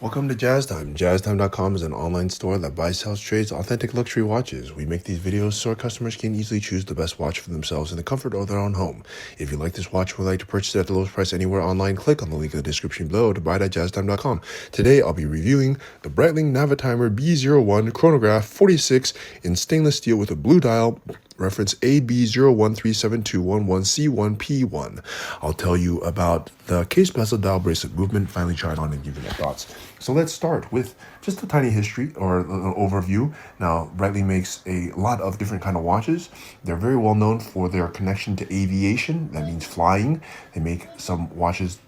Welcome to Jazz Time. JazzTime.com is an online store that buys, sells, trades authentic luxury watches. We make these videos so our customers can easily choose the best watch for themselves in the comfort of their own home. If you like this watch and would like to purchase it at the lowest price anywhere online, click on the link in the description below to buy it at JazzTime.com. Today, I'll be reviewing the Breitling Navitimer B01 Chronograph 46 in stainless steel with a blue dial, reference AB0137211C1P1. I'll tell you about the case bezel dial bracelet movement, finally try it on and give you my thoughts. So let's start with just a tiny history or an overview. Now, Breitling makes a lot of different kind of watches. They're very well known for their connection to aviation. That means flying. They make some watches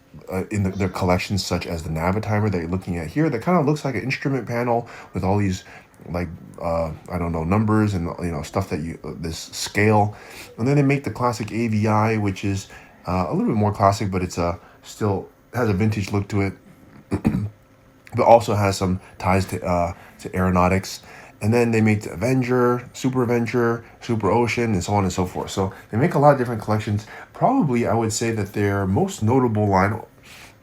in their collections, such as the Navitimer that you're looking at here, that kind of looks like an instrument panel with all these numbers and stuff that this scale. And then they make the classic AVI, which is a little bit more classic, but it's still has a vintage look to it, but also has some ties to aeronautics. And then they make the Avenger, Super Ocean, and so on and so forth. So they make a lot of different collections. Probably, I would say that their most notable line,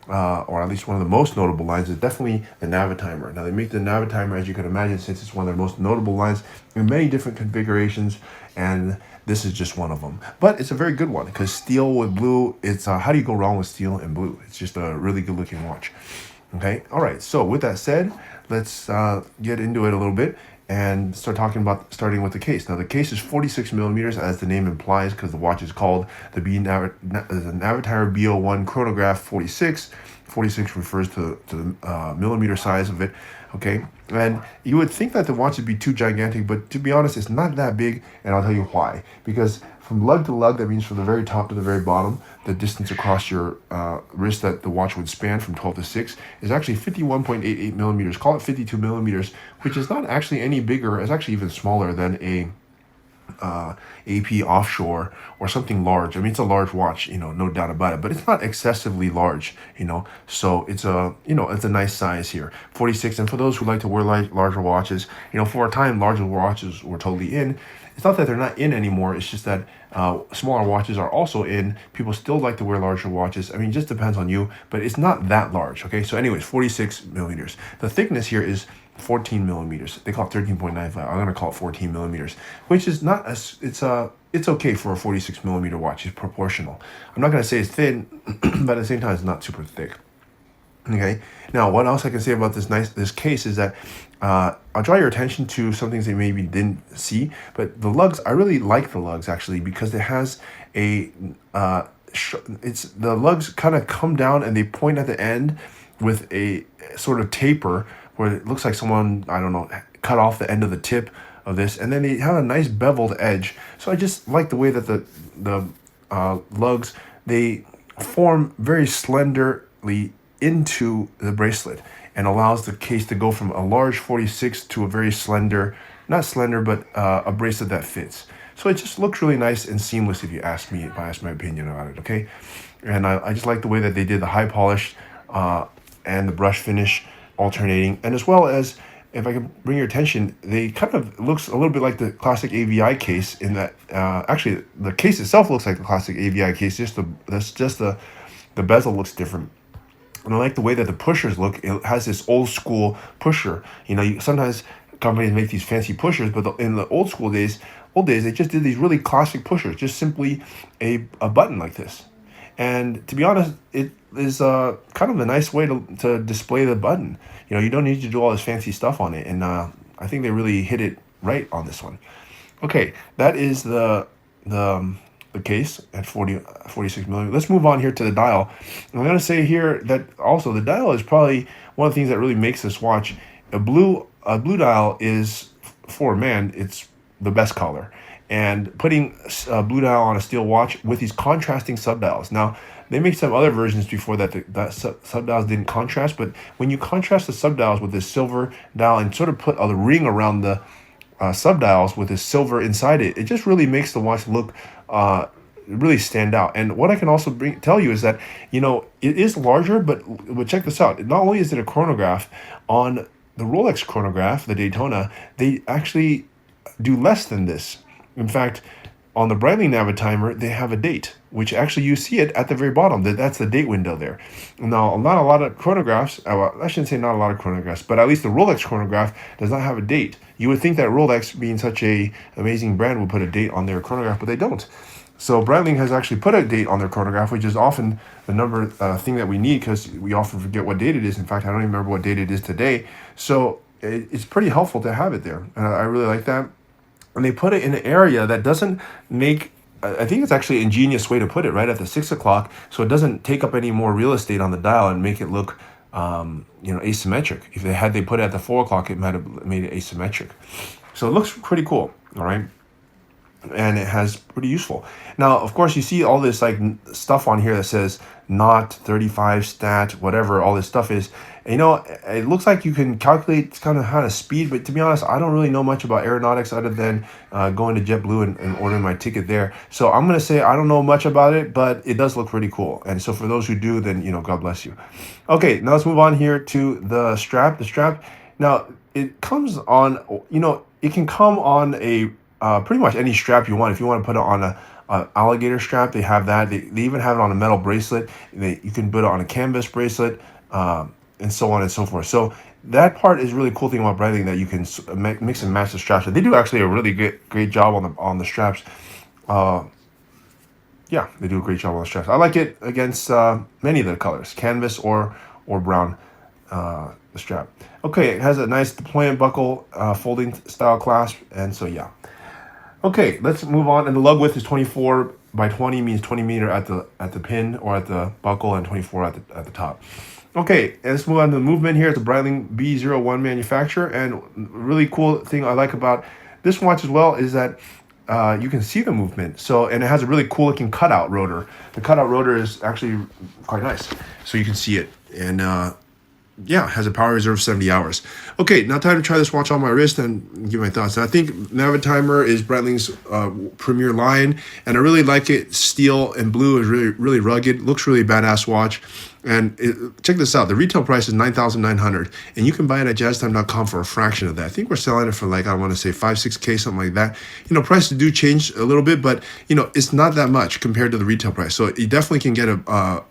or at least one of the most notable lines, is definitely the Navitimer. Now, they make the Navitimer, as you can imagine, since it's one of their most notable lines, in many different configurations, and this is just one of them. But it's a very good one, because steel with blue, it's how do you go wrong with steel and blue? It's just a really good-looking watch. Okay, all right, so with that said, let's get into it a little bit and starting with the case. Now, the case is 46 millimeters, as the name implies, because the watch is called the Navitimer B01 Chronograph 46. 46 refers to the millimeter size of it, okay? And you would think that the watch would be too gigantic, but to be honest, it's not that big, and I'll tell you why. Because from lug to lug, that means from the very top to the very bottom, the distance across your wrist that the watch would span from 12 to 6 is actually 51.88 millimeters. Call it 52 millimeters, which is not actually any bigger. It's actually even smaller than a AP offshore or something large. I mean, it's a large watch, no doubt about it, but it's not excessively large, so it's a nice size here, 46. And for those who like to wear larger watches, for a time, larger watches were totally in. It's not that they're not in anymore. It's just that smaller watches are also in. People still like to wear larger watches. I mean, it just depends on you, but it's not that large. Okay, so anyways, 46 millimeters. The thickness here is 14 millimeters. They call it 13.95. I'm gonna call it 14 millimeters, which is not as it's okay for a 46 millimeter watch. It's proportional. I'm not gonna say it's thin, but at the same time, it's not super thick. Okay. Now, what else I can say about this case is that I'll draw your attention to some things that you maybe didn't see, but the lugs. I really like the lugs actually, because it has a the lugs kind of come down and they point at the end with a sort of taper where it looks like someone, I don't know, cut off the end of the tip of this, and then they have a nice beveled edge. So I just like the way that the lugs, they form very slenderly into the bracelet and allows the case to go from a large 46 to a very slender, not slender, but a bracelet that fits. So it just looks really nice and seamless if you ask me, if I ask my opinion about it, okay? And I just like the way that they did the high polish and the brush finish alternating, and as well as, if I can bring your attention, they kind of looks a little bit like the classic AVI case in that actually the case itself looks like the classic AVI case, just the bezel looks different. And I like the way that the pushers look. It has this old school pusher. Sometimes companies make these fancy pushers, but in the old days, they just did these really classic pushers, just simply a button like this. And to be honest, it is kind of a nice way to display the button. You don't need to do all this fancy stuff on it. And I think they really hit it right on this one. Okay, that is the case at 46 millimeters. Let's move on here to the dial. I'm going to say here that also the dial is probably one of the things that really makes this watch. A blue dial is, for a man, it's the best color. And putting a blue dial on a steel watch with these contrasting subdials. Now, they made some other versions before that subdials didn't contrast, but when you contrast the subdials with this silver dial and sort of put a ring around the subdials with this silver inside it, it just really makes the watch look really stand out. And what I can also tell you is that, it is larger, but check this out. Not only is it a chronograph, on the Rolex chronograph, the Daytona, they actually do less than this. In fact, on the Breitling Navitimer, they have a date, which actually you see it at the very bottom. That's the date window there. Now, not a lot of chronographs, I shouldn't say not a lot of chronographs, but at least the Rolex chronograph does not have a date. You would think that Rolex, being such a amazing brand, would put a date on their chronograph, but they don't. So Breitling has actually put a date on their chronograph, which is often the number thing that we need, because we often forget what date it is. In fact, I don't even remember what date it is today. So it's pretty helpful to have it there. And I really like that. And they put it in an area that doesn't make, I think it's actually an ingenious way to put it, right at the 6 o'clock, so it doesn't take up any more real estate on the dial and make it look, asymmetric. If they put it at the 4 o'clock, it might have made it asymmetric. So it looks pretty cool, all right? And it has pretty useful. Now, of course, you see all this like stuff on here that says not 35 stat, whatever all this stuff is. And, it looks like you can calculate kind of speed, but to be honest, I don't really know much about aeronautics other than going to JetBlue and ordering my ticket there. So I'm going to say I don't know much about it, but it does look pretty cool. And so for those who do, then, God bless you. Okay, now let's move on here to the strap. The strap, now it comes on, it can come on a pretty much any strap you want. If you want to put it on a alligator strap, they have that. They even have it on a metal bracelet. You can put it on a canvas bracelet, and so on and so forth. So that part is really cool thing about Breitling, that you can mix and match the straps. They do actually a really great job on the straps. Yeah, they do a great job on the straps. I like it against many of the colors, canvas or brown. The strap. Okay, it has a nice deployment buckle, folding style clasp, and so yeah. Okay, let's move on. And the lug width is 24 by 20, means 20 meter at the pin or at the buckle, and 24 at the top. Okay, and let's move on to the movement here. It's a Breitling B01 manufacturer, and really cool thing I like about this watch as well is that you can see the movement. And it has a really cool looking cutout rotor. The cutout rotor is actually quite nice, so you can see it. And yeah, has a power reserve of 70 hours. Okay, now time to try this watch on my wrist and give my thoughts. And I think Navitimer is Breitling's premier line, and I really like it. Steel and blue is really rugged. Looks really badass watch. And check this out. The retail price is $9,900, and you can buy it at jazztime.com for a fraction of that. I think we're selling it for like, I want to say $5-6K, something like that. Prices do change a little bit, but it's not that much compared to the retail price. So you definitely can get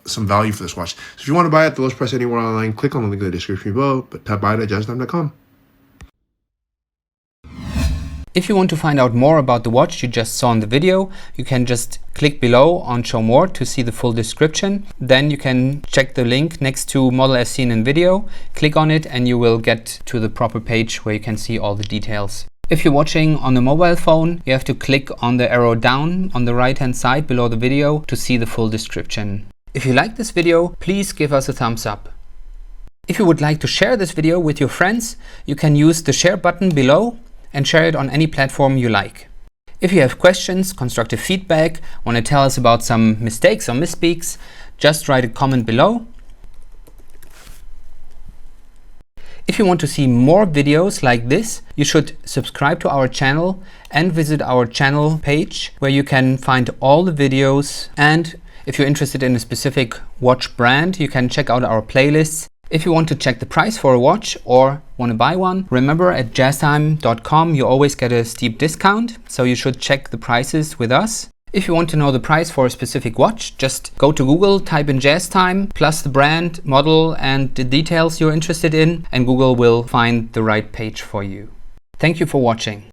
some value for this watch. So if you want to buy it at the lowest price anywhere online, click on the link in the description below, but buy it at jazztime.com. If you want to find out more about the watch you just saw in the video, you can just click below on Show More to see the full description. Then you can check the link next to model as seen in video, click on it, and you will get to the proper page where you can see all the details. If you're watching on a mobile phone, you have to click on the arrow down on the right hand side below the video to see the full description. If you like this video, please give us a thumbs up. If you would like to share this video with your friends, you can use the share button below and share it on any platform you like. If you have questions, constructive feedback, want to tell us about some mistakes or misspeaks, just write a comment below. If you want to see more videos like this, you should subscribe to our channel and visit our channel page where you can find all the videos. And if you're interested in a specific watch brand, you can check out our playlists. If you want to check the price for a watch or want to buy one, remember at jazztime.com you always get a steep discount, so you should check the prices with us. If you want to know the price for a specific watch, just go to Google, type in JazzTime, plus the brand, model, and the details you're interested in, and Google will find the right page for you. Thank you for watching.